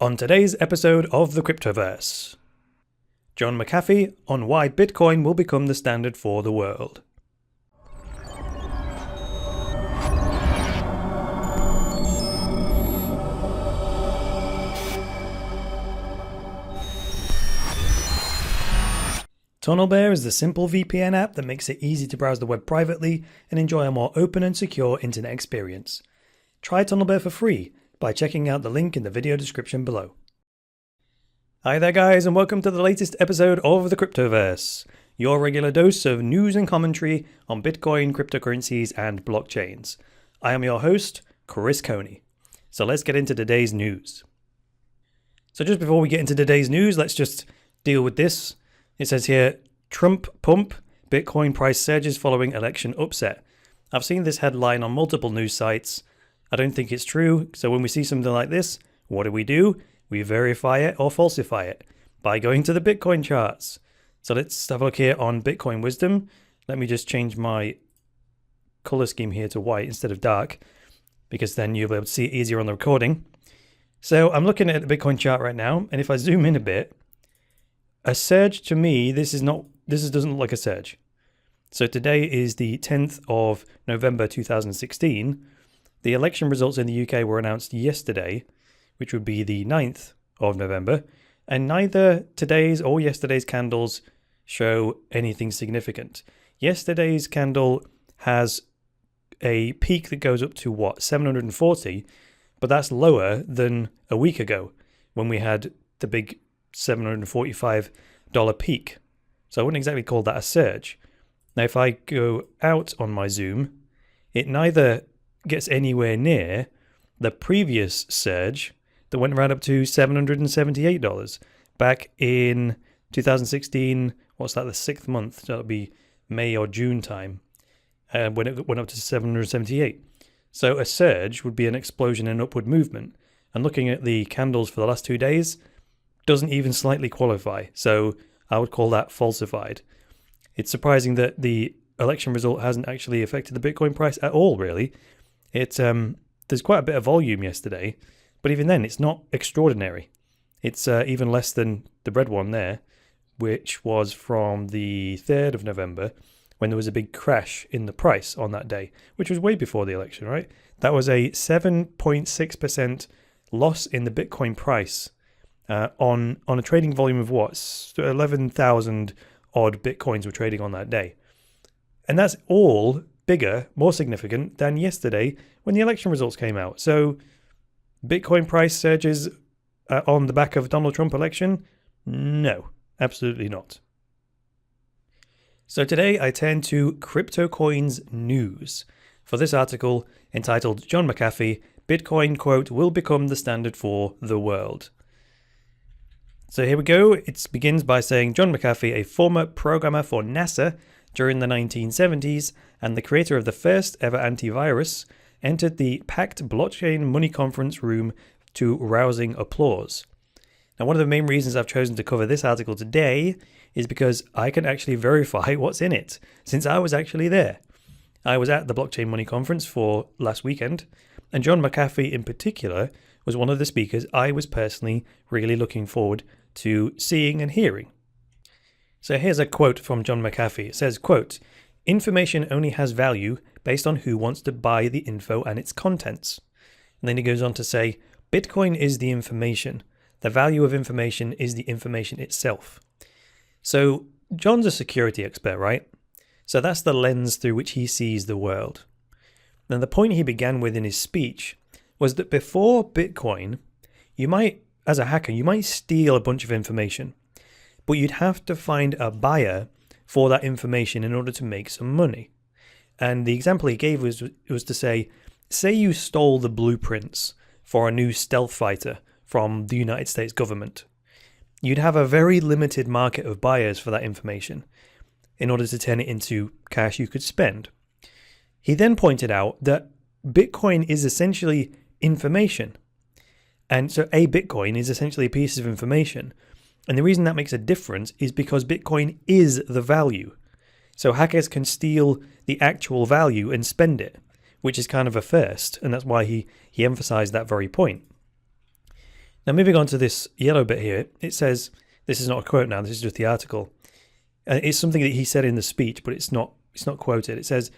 On today's episode of the Cryptoverse, John McAfee on why Bitcoin will become the standard for the world. TunnelBear is the simple VPN app that makes it easy to browse the web privately and enjoy a more open and secure internet experience. Try TunnelBear for free by checking out the link in the video description below. Hi there guys, and welcome to the latest episode of the Cryptoverse, your regular dose of news and commentary on Bitcoin, cryptocurrencies and blockchains. I am your host, Chris Coney. So let's get into today's news. So just before we get into today's news, let's just deal with this. It says here, Trump pump, Bitcoin price surges following election upset. I've seen this headline on multiple news sites. I don't think it's true, so when we see something like this, what do? We verify it or falsify it by going to the Bitcoin charts. So let's have a look here on Bitcoin Wisdom. Let me just change my color scheme here to white instead of dark, because then you'll be able to see it easier on the recording. So I'm looking at the Bitcoin chart right now, and if I zoom in a bit, a surge to me, this doesn't look like a surge. So today is the 10th of November 2016. The election results in the UK were announced yesterday, which would be the 9th of November, and neither today's or yesterday's candles show anything significant. Yesterday's candle has a peak that goes up to 740, but that's lower than a week ago when we had the big $745 peak. So I wouldn't exactly call that a surge. Now if I go out on my zoom, it neither gets anywhere near the previous surge that went right up to $778 back in 2016. What's that, the 6th month? So that would be May or June time, when it went up to 778. So a surge would be an explosion in upward movement. And looking at the candles for the last 2 days, doesn't even slightly qualify. So I would call that falsified. It's surprising that the election result hasn't actually affected the Bitcoin price at all, really. There's quite a bit of volume yesterday, but even then it's not extraordinary. It's even less than the red one there, which was from the 3rd of November when there was a big crash in the price on that day, which was way before the election, right? That was a 7.6% loss in the Bitcoin price on a trading volume of 11,000 odd Bitcoins were trading on that day. And that's all bigger, more significant than yesterday when the election results came out. So Bitcoin price surges on the back of Donald Trump election? No, absolutely not. So today I turn to CryptoCoins News for this article entitled John McAfee, Bitcoin, quote, will become the standard for the world. So here we go. It begins by saying John McAfee, a former programmer for NASA during the 1970s and the creator of the first ever antivirus, entered the packed blockchain money conference room to rousing applause. Now, one of the main reasons I've chosen to cover this article today is because I can actually verify what's in it, since I was actually there. I was at the blockchain money conference for last weekend, and John McAfee in particular was one of the speakers I was personally really looking forward to seeing and hearing. So here's a quote from John McAfee. It says, quote, information only has value based on who wants to buy the info and its contents. And then he goes on to say, Bitcoin is the information. The value of information is the information itself. So John's a security expert, right? So that's the lens through which he sees the world. And the point he began with in his speech was that before Bitcoin, as a hacker, you might steal a bunch of information, but you'd have to find a buyer for that information in order to make some money. And the example he gave was to say you stole the blueprints for a new stealth fighter from the United States government. You'd have a very limited market of buyers for that information in order to turn it into cash you could spend. He then pointed out that Bitcoin is essentially information. And so a Bitcoin is essentially a piece of information. And the reason that makes a difference is because Bitcoin is the value. So hackers can steal the actual value and spend it, which is kind of a first. And that's why he emphasized that very point. Now, moving on to this yellow bit here, it says, this is not a quote now, this is just the article. It's something that he said in the speech, but it's not quoted. It says,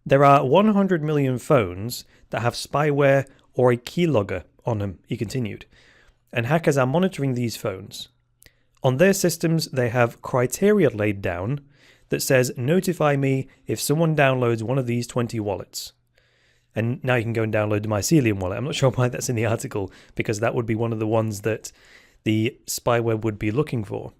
there are 100 million phones that have spyware or a keylogger on them, he continued. And hackers are monitoring these phones. On their systems, they have criteria laid down that says, notify me if someone downloads one of these 20 wallets. And now you can go and download the Mycelium wallet. I'm not sure why that's in the article, because that would be one of the ones that the spyware would be looking for.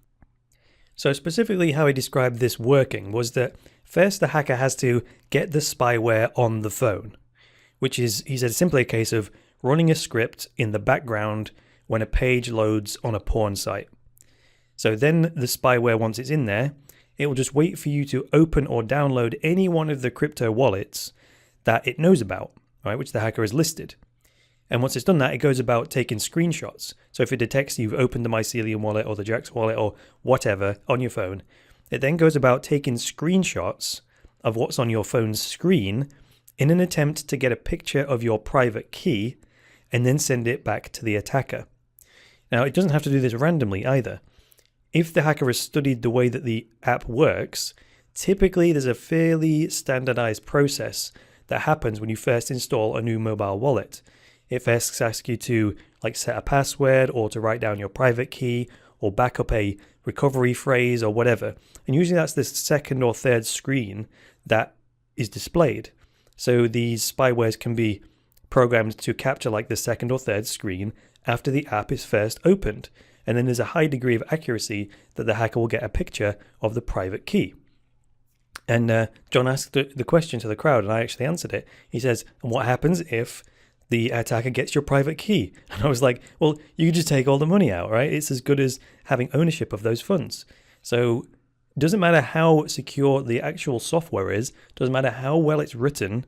So specifically how he described this working was that first the hacker has to get the spyware on the phone, which is, he said, simply a case of running a script in the background when a page loads on a porn site. So then the spyware, once it's in there, it will just wait for you to open or download any one of the crypto wallets that it knows about, right, which the hacker has listed. And once it's done that, it goes about taking screenshots. So if it detects you've opened the Mycelium wallet or the Jax wallet or whatever on your phone, it then goes about taking screenshots of what's on your phone's screen in an attempt to get a picture of your private key and then send it back to the attacker. Now, it doesn't have to do this randomly either. If the hacker has studied the way that the app works, typically there's a fairly standardized process that happens when you first install a new mobile wallet. It first asks you to set a password or to write down your private key or back up a recovery phrase or whatever. And usually that's the second or third screen that is displayed. So these spywares can be programmed to capture the second or third screen after the app is first opened. And then there's a high degree of accuracy that the hacker will get a picture of the private key. And John asked the question to the crowd, and I actually answered it. He says, and what happens if the attacker gets your private key? And I was like, well, you can just take all the money out, right? It's as good as having ownership of those funds. So it doesn't matter how secure the actual software is, doesn't matter how well it's written,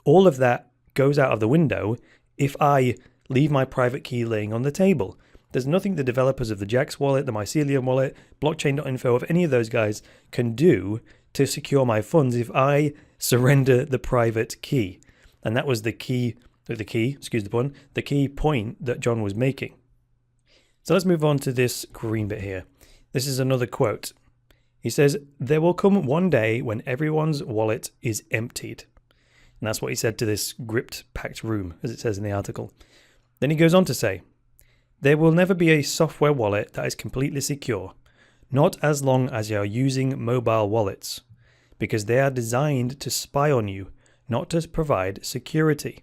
all of that goes out of the window if I leave my private key laying on the table. There's nothing the developers of the Jax wallet, the Mycelium wallet, blockchain.info, if any of those guys can do to secure my funds if I surrender the private key. And that was the key point that John was making. So let's move on to this green bit here. This is another quote. He says, there will come one day when everyone's wallet is emptied. And that's what he said to this packed room, as it says in the article. Then he goes on to say, there will never be a software wallet that is completely secure, not as long as you are using mobile wallets, because they are designed to spy on you, not to provide security.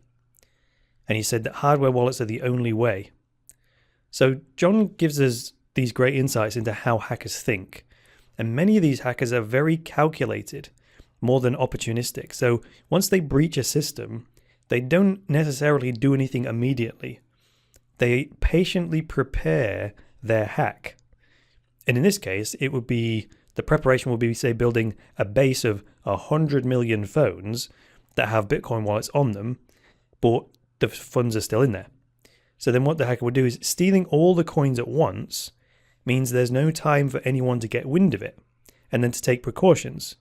And he said that hardware wallets are the only way. So John gives us these great insights into how hackers think. And many of these hackers are very calculated, more than opportunistic. So once they breach a system, they don't necessarily do anything immediately. They patiently prepare their hack. And in this case, the preparation will be, say, building a base of 100 million phones that have Bitcoin wallets on them, but the funds are still in there. So then what the hacker would do is stealing all the coins at once means there's no time for anyone to get wind of it and then to take precautions.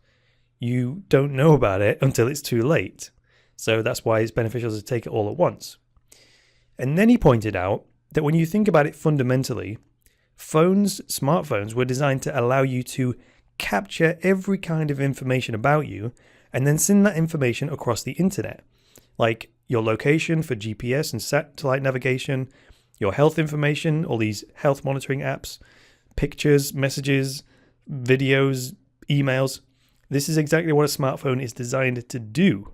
You don't know about it until it's too late. So that's why it's beneficial to take it all at once. And then he pointed out that when you think about it fundamentally, smartphones were designed to allow you to capture every kind of information about you and then send that information across the internet, like your location for GPS and satellite navigation, your health information, all these health monitoring apps, pictures, messages, videos, emails. This is exactly what a smartphone is designed to do.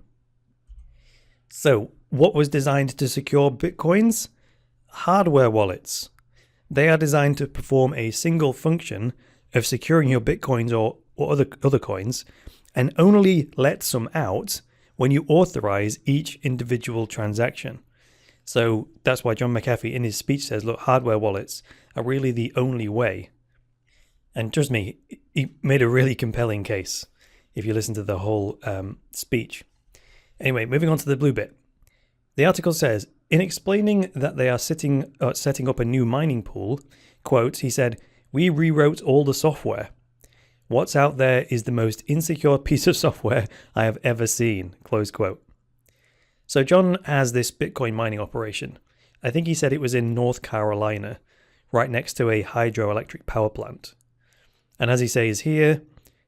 So, what was designed to secure Bitcoins? Hardware wallets. They are designed to perform a single function of securing your Bitcoins or other coins and only let some out when you authorize each individual transaction. So that's why John McAfee in his speech says, look, hardware wallets are really the only way. And trust me, he made a really compelling case if you listen to the whole speech. Anyway, moving on to the blue bit. The article says, in explaining that they are setting up a new mining pool, quote, he said, we rewrote all the software. What's out there is the most insecure piece of software I have ever seen, close quote. So John has this Bitcoin mining operation, I think he said it was in North Carolina, right next to a hydroelectric power plant. And as he says here,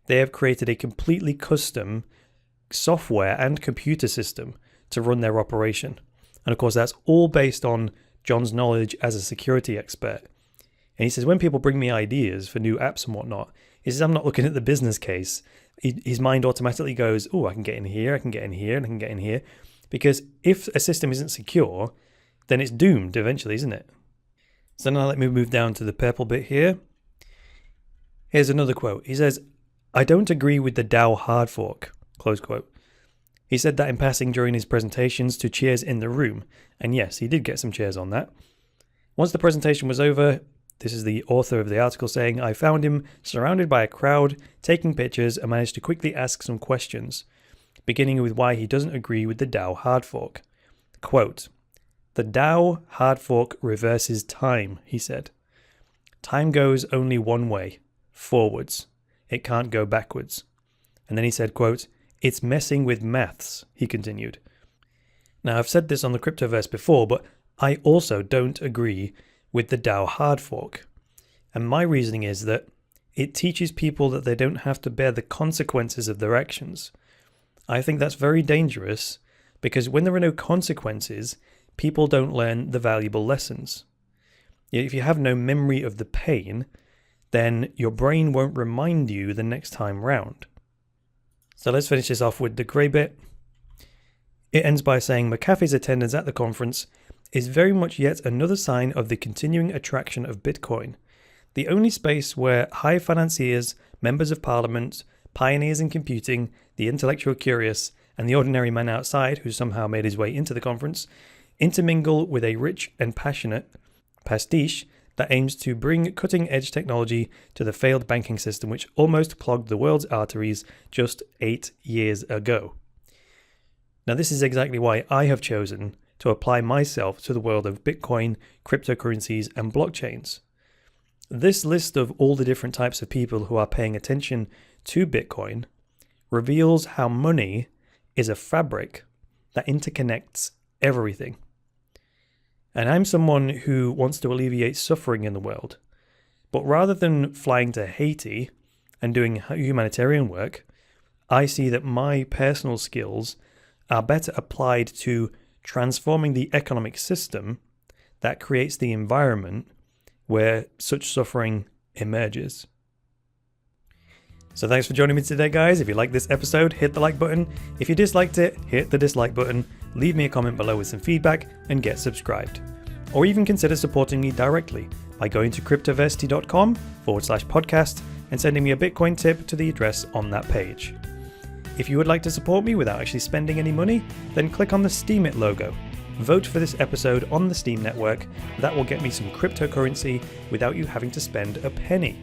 they have created a completely custom software and computer system to run their operation. And of course, that's all based on John's knowledge as a security expert. And he says, when people bring me ideas for new apps and whatnot, he says, I'm not looking at the business case. His mind automatically goes, oh, I can get in here, I can get in here, and I can get in here. Because if a system isn't secure, then it's doomed eventually, isn't it? So now let me move down to the purple bit here. Here's another quote. He says, I don't agree with the DAO hard fork, close quote. He said that in passing during his presentations to cheers in the room. And yes, he did get some cheers on that. Once the presentation was over, this is the author of the article saying, I found him surrounded by a crowd, taking pictures, and managed to quickly ask some questions, beginning with why he doesn't agree with the DAO hard fork. Quote, the DAO hard fork reverses time, he said. Time goes only one way, forwards. It can't go backwards. And then he said, quote, it's messing with maths, he continued. Now, I've said this on the Cryptoverse before, but I also don't agree with the DAO hard fork. And my reasoning is that it teaches people that they don't have to bear the consequences of their actions. I think that's very dangerous because when there are no consequences, people don't learn the valuable lessons. If you have no memory of the pain, then your brain won't remind you the next time round. So let's finish this off with the grey bit. It ends by saying McAfee's attendance at the conference is very much yet another sign of the continuing attraction of Bitcoin, the only space where high financiers, members of parliament, pioneers in computing, the intellectual curious, and the ordinary man outside who somehow made his way into the conference intermingle with a rich and passionate pastiche that aims to bring cutting-edge technology to the failed banking system which almost clogged the world's arteries just 8 years ago. Now, this is exactly why I have chosen to apply myself to the world of Bitcoin, cryptocurrencies, and blockchains. This list of all the different types of people who are paying attention to Bitcoin reveals how money is a fabric that interconnects everything. And I'm someone who wants to alleviate suffering in the world. But rather than flying to Haiti and doing humanitarian work, I see that my personal skills are better applied to transforming the economic system that creates the environment where such suffering emerges. So thanks for joining me today, guys. If you liked this episode, hit the like button. If you disliked it, hit the dislike button. Leave me a comment below with some feedback and get subscribed. Or even consider supporting me directly by going to cryptoversity.com/podcast and sending me a Bitcoin tip to the address on that page. If you would like to support me without actually spending any money, then click on the Steam It logo. Vote for this episode on the Steam network. That will get me some cryptocurrency without you having to spend a penny.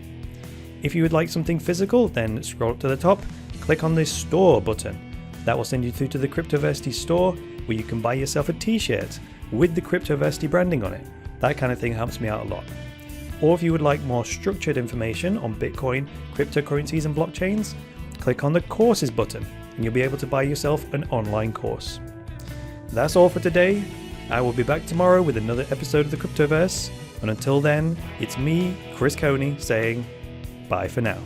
If you would like something physical, then scroll up to the top, click on the store button. That will send you through to the Cryptoversity store where you can buy yourself a t-shirt with the Cryptoversity branding on it. That kind of thing helps me out a lot. Or if you would like more structured information on Bitcoin, cryptocurrencies and blockchains, click on the courses button and you'll be able to buy yourself an online course. That's all for today. I will be back tomorrow with another episode of the Cryptoverse. And until then, it's me, Chris Coney, saying bye for now.